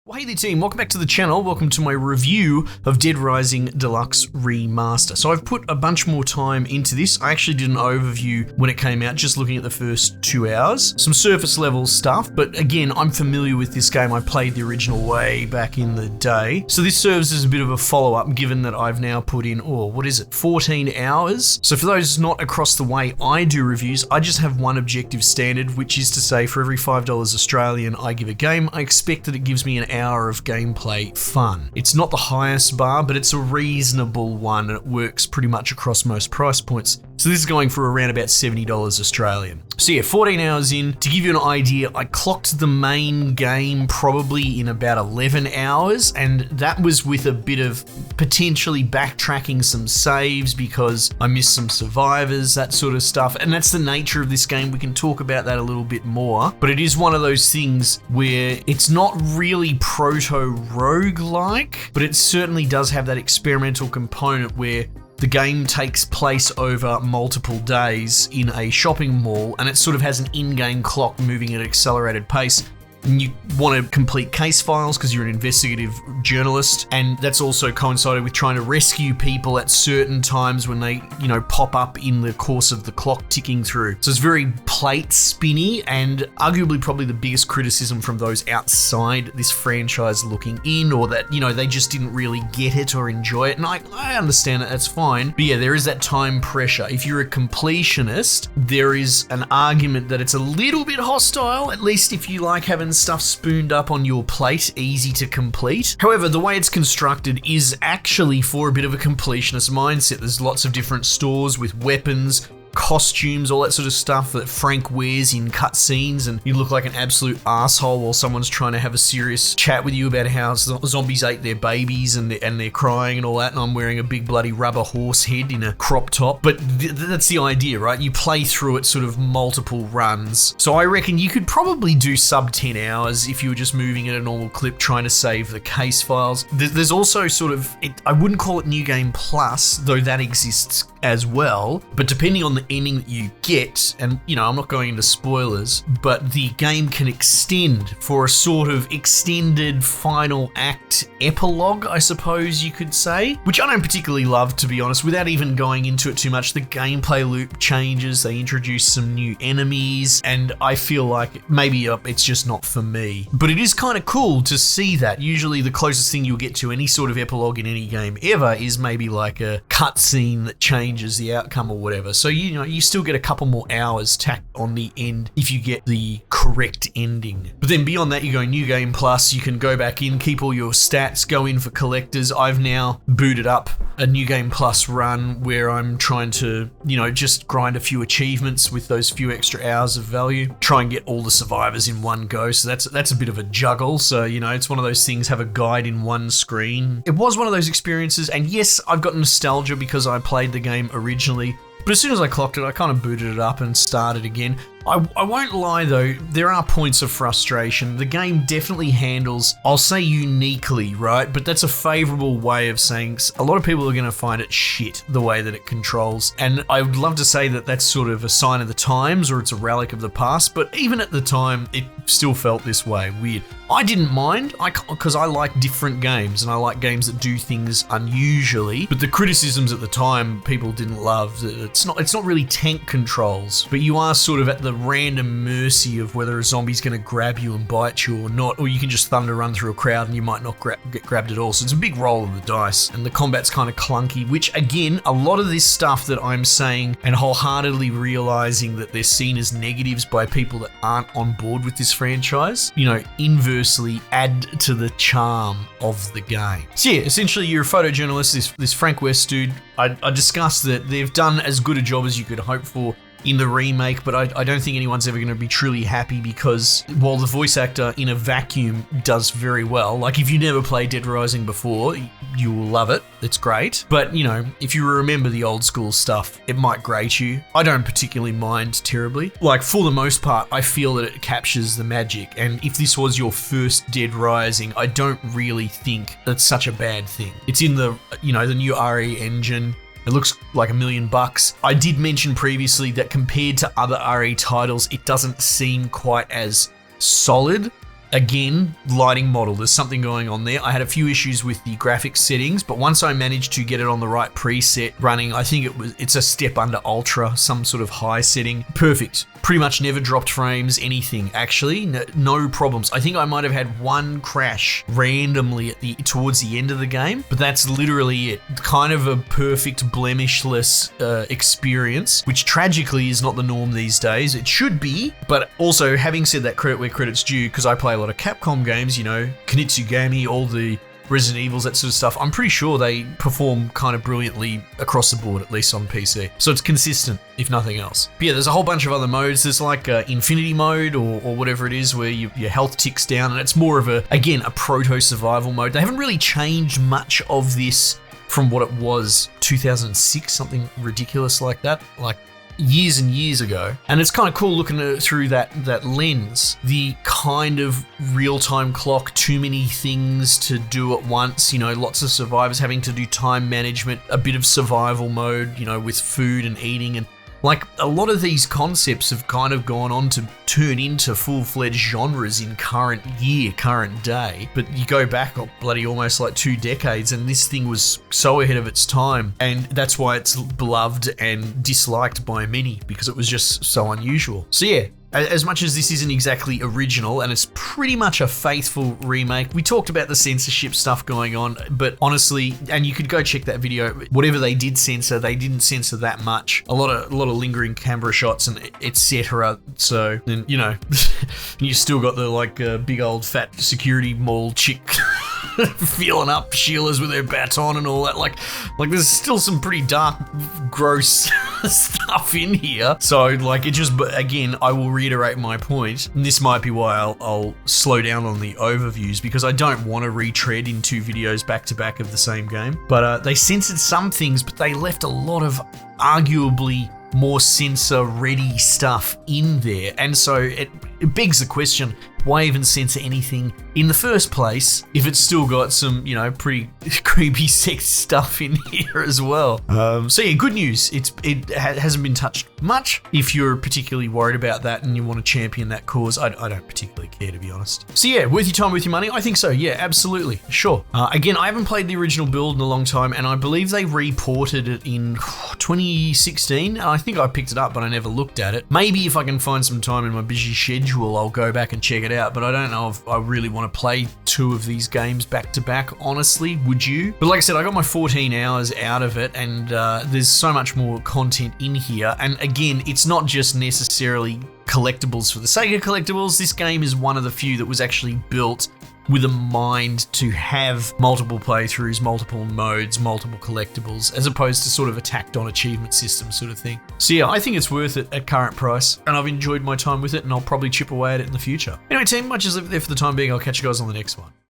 Well, hey there team, welcome back to the channel. Welcome to my review of Dead Rising Deluxe Remaster. So I've put a bunch more time into this. I actually did an overview when it came out, just looking at the first 2 hours. Some surface level stuff, but again, I'm familiar with this game. I played the original way back in the day. So this serves as a bit of a follow-up, given that I've now put in, 14 hours? So for those not across the way I do reviews, I just have one objective standard, which is to say for every $5 Australian I give a game, I expect that it gives me an hour of gameplay fun. It's not the highest bar, but it's a reasonable one, and it works pretty much across most price points. So this is going for around about $70 Australian. So yeah, 14 hours in. To give you an idea, I clocked the main game probably in about 11 hours, and that was with a bit of potentially backtracking some saves because I missed some survivors, that sort of stuff. And that's the nature of this game. We can talk about that a little bit more, but it is one of those things where it's not really proto-roguelike, but it certainly does have that experimental component where the game takes place over multiple days in a shopping mall, and it sort of has an in-game clock moving at an accelerated pace. And you want to complete case files because you're an investigative journalist, and that's also coincided with trying to rescue people at certain times when they, pop up in the course of the clock ticking through. So it's very plate spinny, and arguably probably the biggest criticism from those outside this franchise looking in, or that, they just didn't really get it or enjoy it. And I understand it, that's fine. But yeah, there is that time pressure. If you're a completionist, there is an argument that it's a little bit hostile, at least if you like having stuff spooned up on your plate, easy to complete. However, the way it's constructed is actually for a bit of a completionist mindset. There's lots of different stores with weapons, costumes, all that sort of stuff that Frank wears in cutscenes, and you look like an absolute asshole while someone's trying to have a serious chat with you about how zombies ate their babies and they're crying and all that, and I'm wearing a big bloody rubber horse head in a crop top. But that's the idea, right? You play through it sort of multiple runs. So I reckon you could probably do sub 10 hours if you were just moving at a normal clip trying to save the case files. There's also sort of, I wouldn't call it New Game Plus, though that exists as well, but depending on the ending that you get, and I'm not going into spoilers, but the game can extend for a sort of extended final act epilogue, I suppose you could say, which I don't particularly love, to be honest. Without even going into it too much, the gameplay loop changes, they introduce some new enemies, and I feel like maybe it's just not for me. But it is kind of cool to see that. Usually the closest thing you'll get to any sort of epilogue in any game ever is maybe like a cutscene that changes the outcome or whatever. So you still get a couple more hours tacked on the end if you get the correct ending. But then beyond that, you go New Game Plus, you can go back in, keep all your stats, go in for collectors. I've now booted up a New Game Plus run where I'm trying to, just grind a few achievements with those few extra hours of value, try and get all the survivors in one go. So that's a bit of a juggle. So, it's one of those things, have a guide in one screen. It was one of those experiences, and yes, I've got nostalgia because I played the game originally. But as soon as I clocked it, I kind of booted it up and started again. I won't lie though, there are points of frustration. The game definitely handles, I'll say uniquely, right? But that's a favorable way of saying a lot of people are going to find it shit, the way that it controls. And I would love to say that that's sort of a sign of the times or it's a relic of the past, but even at the time, it still felt this way, weird. I didn't mind, because I like different games and I like games that do things unusually, but the criticisms at the time people didn't love. It's not really tank controls, but you are sort of at the random mercy of whether a zombie's going to grab you and bite you or not, or you can just thunder run through a crowd and you might not get grabbed at all. So it's a big roll of the dice, and the combat's kind of clunky, which again, a lot of this stuff that I'm saying and wholeheartedly realizing that they're seen as negatives by people that aren't on board with this franchise, inversely add to the charm of the game. So yeah, essentially you're a photojournalist, this Frank West dude. I discussed that they've done as good a job as you could hope for in the remake, but I don't think anyone's ever going to be truly happy, because while the voice actor in a vacuum does very well, like if you never played Dead Rising before, you will love it. It's great. But, if you remember the old school stuff, it might grate you. I don't particularly mind terribly. Like, for the most part, I feel that it captures the magic. And if this was your first Dead Rising, I don't really think that's such a bad thing. It's in the, the new RE engine. It looks like $1 million. I did mention previously that compared to other RE titles, it doesn't seem quite as solid Again, lighting model, there's something going on there. I had a few issues with the graphics settings, but once I managed to get it on the right preset running, I think it's a step under ultra, some sort of high setting. Perfect. Pretty much never dropped frames, anything. Actually, no problems. I think I might have had one crash randomly towards the end of the game, but that's literally it. Kind of a perfect blemishless experience, which tragically is not the norm these days. It should be, but also having said that, credit where credit's due, because I play a lot of Capcom games, you know, Kunitsugami, all the Resident Evils, that sort of stuff. I'm pretty sure they perform kind of brilliantly across the board, at least on PC. So it's consistent, if nothing else. But yeah, there's a whole bunch of other modes. There's like Infinity Mode or whatever it is, where your health ticks down, and it's more of again, a proto-survival mode. They haven't really changed much of this from what it was 2006, something ridiculous like that. Like years and years ago, and it's kind of cool looking at it through that lens. The kind of real-time clock, too many things to do at once, you know, lots of survivors having to do time management, a bit of survival mode, you know, with food and eating, and like a lot of these concepts have kind of gone on to turn into full-fledged genres in current day. But you go back almost like 2 decades, and this thing was so ahead of its time, and that's why it's beloved and disliked by many, because it was just so unusual. So yeah, as much as this isn't exactly original, and it's pretty much a faithful remake, we talked about the censorship stuff going on, but honestly, and you could go check that video, whatever they did censor, they didn't censor that much. A lot of lingering camera shots and etc. So then, you know, you still got the like big old fat security mall chick feeling up Sheila's with her baton and all that. Like there's still some pretty dark, gross stuff in here. So like, it just, again, I will reiterate my point. And this might be why I'll slow down on the overviews, because I don't want to retread in 2 videos back to back of the same game. But they censored some things, but they left a lot of arguably more censor-ready stuff in there. And so it begs the question, why even censor anything in the first place if it's still got some, you know, pretty creepy sex stuff in here as well? So yeah, good news. It hasn't been touched much. If you're particularly worried about that and you want to champion that cause, I don't particularly care, to be honest. So yeah, worth your time, worth your money? I think so, yeah, absolutely, sure. Again, I haven't played the original build in a long time, and I believe they reported it in 2016. I think I picked it up, but I never looked at it. Maybe if I can find some time in my busy schedule, I'll go back and check it out, but I don't know if I really want to play 2 of these games back to back, honestly. Would you? But like I said, I got my 14 hours out of it, and there's so much more content in here. And again, it's not just necessarily collectibles for the sake of collectibles. This game is one of the few that was actually built with a mind to have multiple playthroughs, multiple modes, multiple collectibles, as opposed to sort of a tacked on achievement system sort of thing. So yeah, I think it's worth it at current price, and I've enjoyed my time with it, and I'll probably chip away at it in the future. Anyway team, much as there for the time being, I'll catch you guys on the next one.